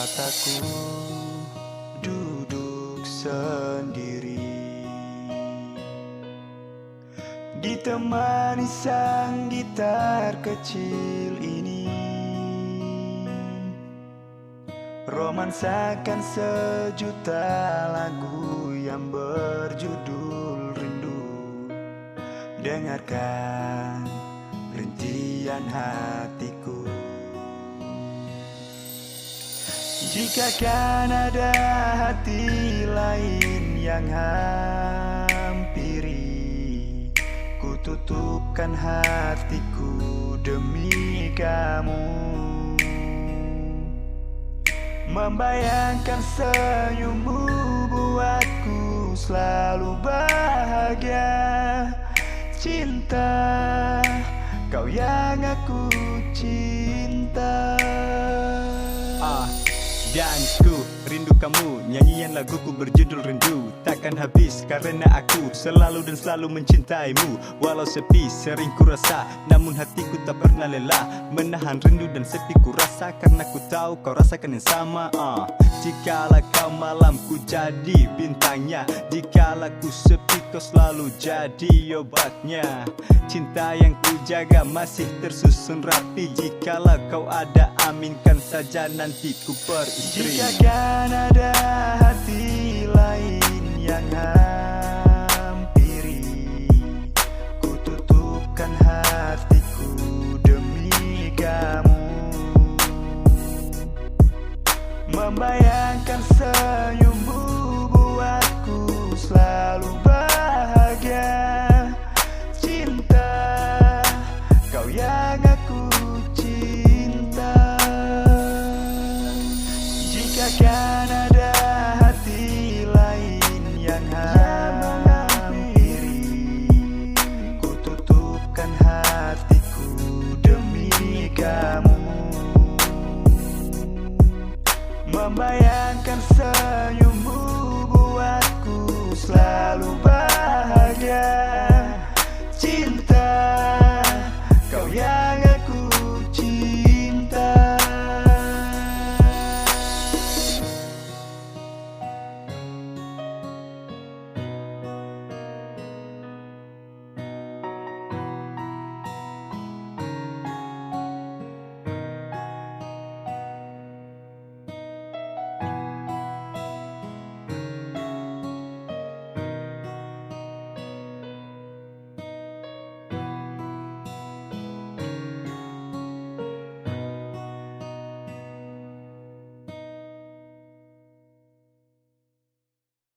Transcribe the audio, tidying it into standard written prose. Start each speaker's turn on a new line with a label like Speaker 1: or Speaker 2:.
Speaker 1: saat aku duduk sendiri, ditemani sang gitar kecil ini, romansakan sejuta lagu yang berjudul rindu. Dengarkan rintian hatiku. Jika kan ada hati lain yang hampiri, ku tutupkan hatiku demi kamu. Membayangkan senyummu buatku selalu bahagia. Cinta, kau yang aku cinta.
Speaker 2: Dan ku rindu kamu, nyanyian laguku berjudul rindu. Takkan habis karena aku selalu dan selalu mencintaimu. Walau sepi sering ku rasa, namun hatiku tak pernah lelah menahan rindu dan sepi ku rasa, karena ku tahu kau rasakan yang sama. Jikalau kau malamku jadi bintangnya, jikalau ku sepi kau selalu jadi obatnya. Cinta yang ku jaga masih tersusun rapi, jikalau kau ada aminkan saja nanti ku beristri.
Speaker 1: Jika kan ada hati lain yang hampiri, ku tutupkan hatiku demi kamu. Membayangkan senyummu buatku selalu bahagia. Cinta, kau yang aku cinta. Jika kan ada hati lain yang hampiri, ku tutupkan hatiku demi kamu. Membayangkan senyummu buatku selalu bahagia.